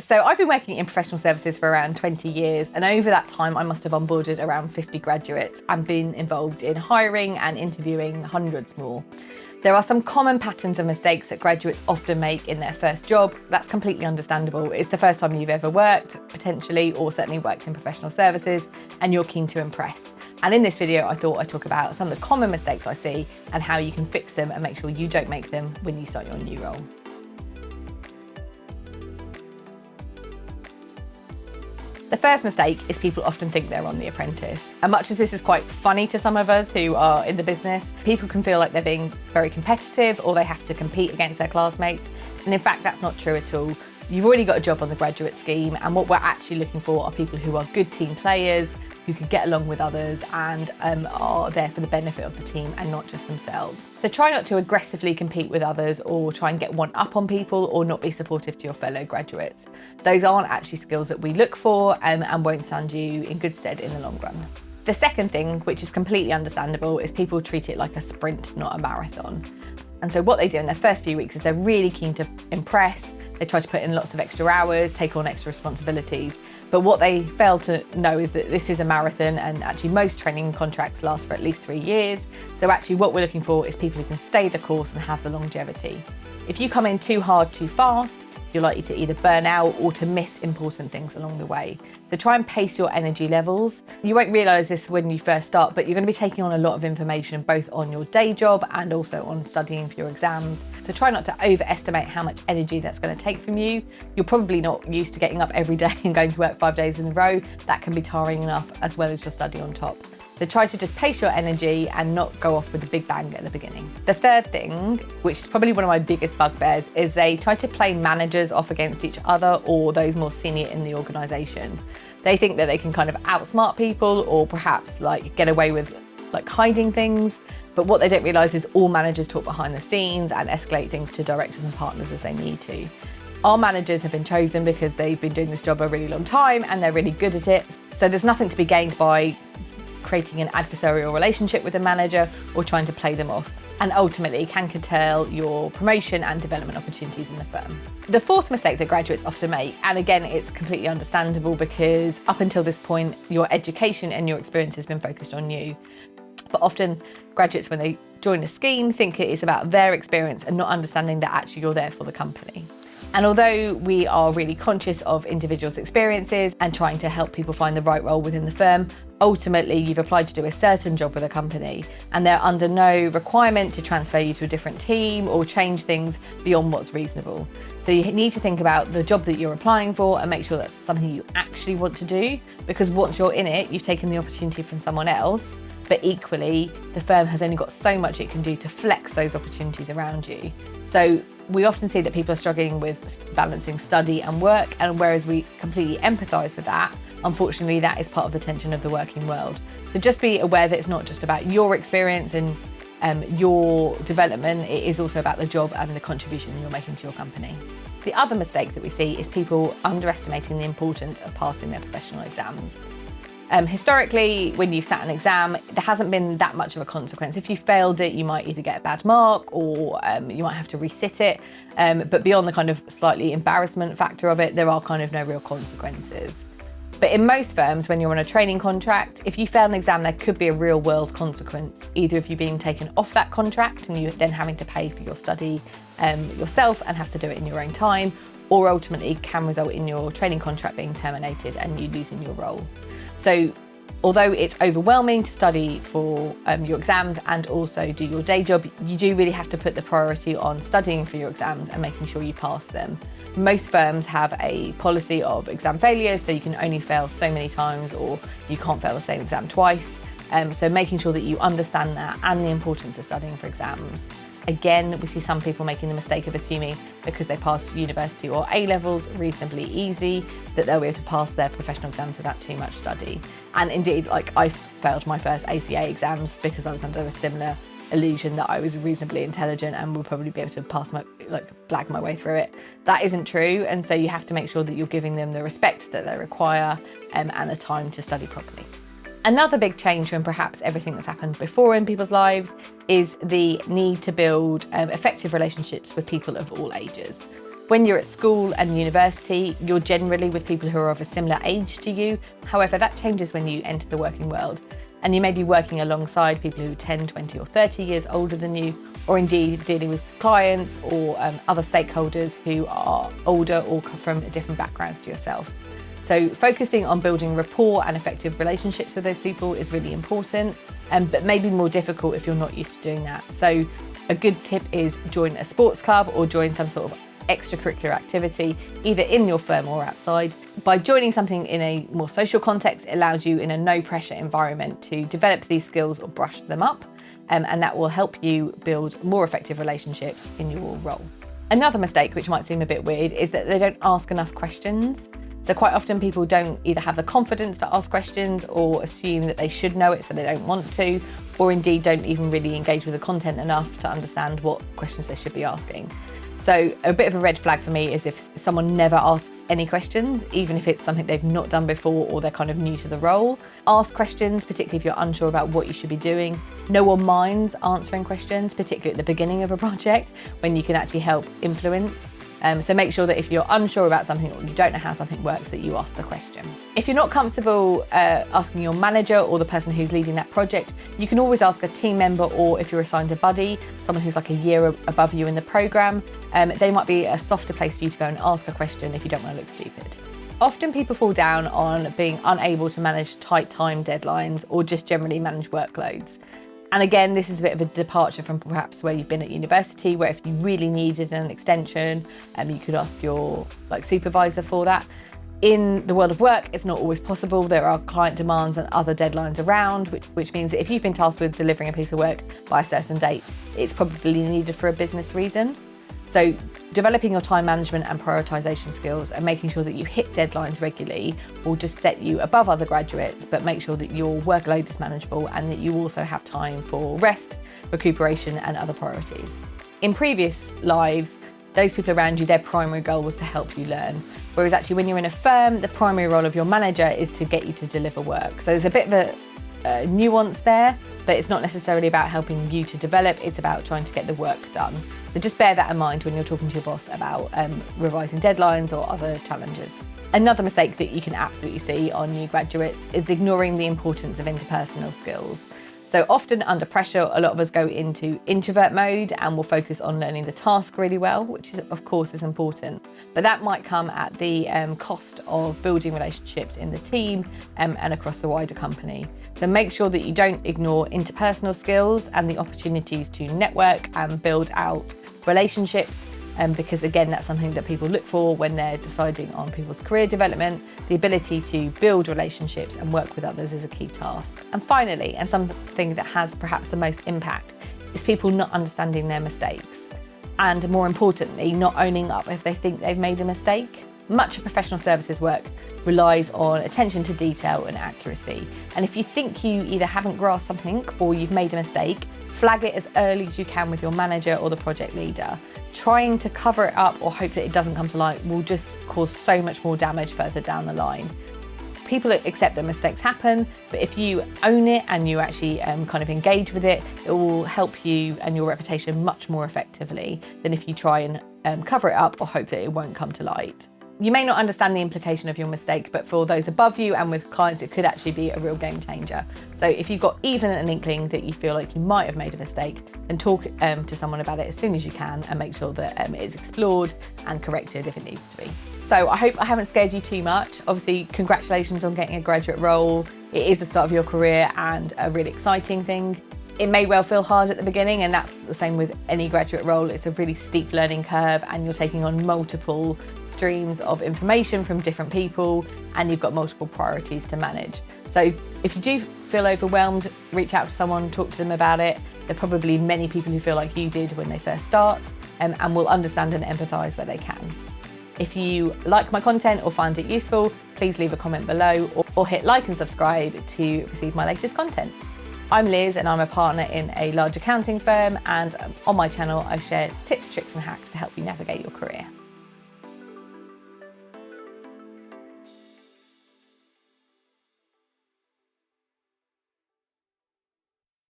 So I've been working in professional services for around 20 years, and over that time I must have onboarded around 50 graduates and been involved in hiring and interviewing hundreds more. There are some common patterns of mistakes that graduates often make in their first job. That's completely understandable. It's the first time you've ever worked, potentially, or certainly worked in professional services, and you're keen to impress. And in this video, I thought I'd talk about some of the common mistakes I see and how you can fix them and make sure you don't make them when you start your new role. The first mistake is people often think they're on The Apprentice. And much as this is quite funny to some of us who are in the business, people can feel like they're being very competitive or they have to compete against their classmates. And in fact, that's not true at all. You've already got a job on the graduate scheme, and what we're actually looking for are people who are good team players, who can get along with others and are there for the benefit of the team and not just themselves. So try not to aggressively compete with others or try and get one up on people or not be supportive to your fellow graduates. Those aren't actually skills that we look for and won't stand you in good stead in the long run. The second thing, which is completely understandable, is people treat it like a sprint, not a marathon. And so what they do in their first few weeks is they're really keen to impress. They try to put in lots of extra hours, take on extra responsibilities. But what they fail to know is that this is a marathon, and actually most training contracts last for at least 3 years. So actually what we're looking for is people who can stay the course and have the longevity. If you come in too hard, too fast, you're likely to either burn out or to miss important things along the way. So try and pace your energy levels. You won't realise this when you first start, but you're going to be taking on a lot of information both on your day job and also on studying for your exams. So try not to overestimate how much energy that's going to take from you. You're probably not used to getting up every day and going to work 5 days in a row. That can be tiring enough, as well as your study on top. So try to just pace your energy and not go off with a big bang at the beginning. The third thing, which is probably one of my biggest bugbears, is they try to play managers off against each other or those more senior in the organisation. They think that they can kind of outsmart people or perhaps like get away with like hiding things. But what they don't realise is all managers talk behind the scenes and escalate things to directors and partners as they need to. Our managers have been chosen because they've been doing this job a really long time and they're really good at it. So there's nothing to be gained by creating an adversarial relationship with a manager or trying to play them off, and ultimately can curtail your promotion and development opportunities in the firm. The fourth mistake that graduates often make, and again it's completely understandable because up until this point your education and your experience has been focused on you, but often graduates when they join a scheme think it is about their experience and not understanding that actually you're there for the company. And although we are really conscious of individuals' experiences and trying to help people find the right role within the firm, ultimately you've applied to do a certain job with a company and they're under no requirement to transfer you to a different team or change things beyond what's reasonable. So you need to think about the job that you're applying for and make sure that's something you actually want to do, because once you're in it, you've taken the opportunity from someone else, but equally the firm has only got so much it can do to flex those opportunities around you. So we often see that people are struggling with balancing study and work, and whereas we completely empathise with that, unfortunately that is part of the tension of the working world. So just be aware that it's not just about your experience and your development, it is also about the job and the contribution you're making to your company. The other mistake that we see is people underestimating the importance of passing their professional exams. Historically, when you've sat an exam, there hasn't been that much of a consequence. If you failed it, you might either get a bad mark or you might have to resit it. But beyond the kind of slightly embarrassment factor of it, there are kind of no real consequences. But in most firms, when you're on a training contract, if you fail an exam, there could be a real world consequence, either of you being taken off that contract and you then having to pay for your study yourself and have to do it in your own time, or ultimately can result in your training contract being terminated and you losing your role. So although it's overwhelming to study for your exams and also do your day job, you do really have to put the priority on studying for your exams and making sure you pass them. Most firms have a policy of exam failures, so you can only fail so many times or you can't fail the same exam twice. So making sure that you understand that and the importance of studying for exams. Again, we see some people making the mistake of assuming because they passed university or A-levels reasonably easy that they'll be able to pass their professional exams without too much study. And indeed, like I failed my first ACA exams because I was under a similar illusion that I was reasonably intelligent and would probably be able to blag my way through it. That isn't true, and so you have to make sure that you're giving them the respect that they require and the time to study properly. Another big change from perhaps everything that's happened before in people's lives is the need to build effective relationships with people of all ages. When you're at school and university, you're generally with people who are of a similar age to you. However, that changes when you enter the working world. And you may be working alongside people who are 10, 20 or 30 years older than you, or indeed dealing with clients or other stakeholders who are older or come from different backgrounds to yourself. So focusing on building rapport and effective relationships with those people is really important, but maybe more difficult if you're not used to doing that. So a good tip is join a sports club or join some sort of extracurricular activity, either in your firm or outside. By joining something in a more social context, it allows you in a no pressure environment to develop these skills or brush them up, and that will help you build more effective relationships in your role. Another mistake, which might seem a bit weird, is that they don't ask enough questions. So quite often people don't either have the confidence to ask questions or assume that they should know it so they don't want to, or indeed don't even really engage with the content enough to understand what questions they should be asking. So a bit of a red flag for me is if someone never asks any questions, even if it's something they've not done before or they're kind of new to the role. Ask questions, particularly if you're unsure about what you should be doing. No one minds answering questions, particularly at the beginning of a project when you can actually help influence. So make sure that if you're unsure about something or you don't know how something works, that you ask the question. If you're not comfortable asking your manager or the person who's leading that project, you can always ask a team member, or if you're assigned a buddy, someone who's like a year above you in the programme, they might be a softer place for you to go and ask a question if you don't want to look stupid. Often people fall down on being unable to manage tight time deadlines or just generally manage workloads. And again, this is a bit of a departure from perhaps where you've been at university, where if you really needed an extension, you could ask your supervisor for that. In the world of work, it's not always possible. There are client demands and other deadlines around, which means that if you've been tasked with delivering a piece of work by a certain date, it's probably needed for a business reason. So developing your time management and prioritisation skills and making sure that you hit deadlines regularly will just set you above other graduates, but make sure that your workload is manageable and that you also have time for rest, recuperation and other priorities. In previous lives, those people around you, their primary goal was to help you learn. Whereas actually when you're in a firm, the primary role of your manager is to get you to deliver work. So there's a bit of a nuance there, but it's not necessarily about helping you to develop, it's about trying to get the work done. So just bear that in mind when you're talking to your boss about revising deadlines or other challenges. Another mistake that you can absolutely see on new graduates is ignoring the importance of interpersonal skills. So often under pressure, a lot of us go into introvert mode and will focus on learning the task really well, which is, of course is important. But that might come at the cost of building relationships in the team and across the wider company. So make sure that you don't ignore interpersonal skills and the opportunities to network and build out relationships, because again, that's something that people look for when they're deciding on people's career development. The ability to build relationships and work with others is a key task. And finally, and something that has perhaps the most impact, is people not understanding their mistakes. And more importantly, not owning up if they think they've made a mistake. Much of professional services work relies on attention to detail and accuracy. And if you think you either haven't grasped something or you've made a mistake, flag it as early as you can with your manager or the project leader. Trying to cover it up or hope that it doesn't come to light will just cause so much more damage further down the line. People accept that mistakes happen, but if you own it and you actually kind of engage with it, it will help you and your reputation much more effectively than if you try and cover it up or hope that it won't come to light. You may not understand the implication of your mistake, but for those above you and with clients, it could actually be a real game changer. So if you've got even an inkling that you feel like you might have made a mistake, then talk to someone about it as soon as you can and make sure that it's explored and corrected if it needs to be. So I hope I haven't scared you too much. Obviously, congratulations on getting a graduate role. It is the start of your career and a really exciting thing. It may well feel hard at the beginning, and that's the same with any graduate role. It's a really steep learning curve and you're taking on multiple streams of information from different people and you've got multiple priorities to manage. So if you do feel overwhelmed, reach out to someone, talk to them about it. There are probably many people who feel like you did when they first start and will understand and empathise where they can. If you like my content or find it useful, please leave a comment below or hit like and subscribe to receive my latest content. I'm Liz and I'm a partner in a large accounting firm, and on my channel I share tips, tricks and hacks to help you navigate your career.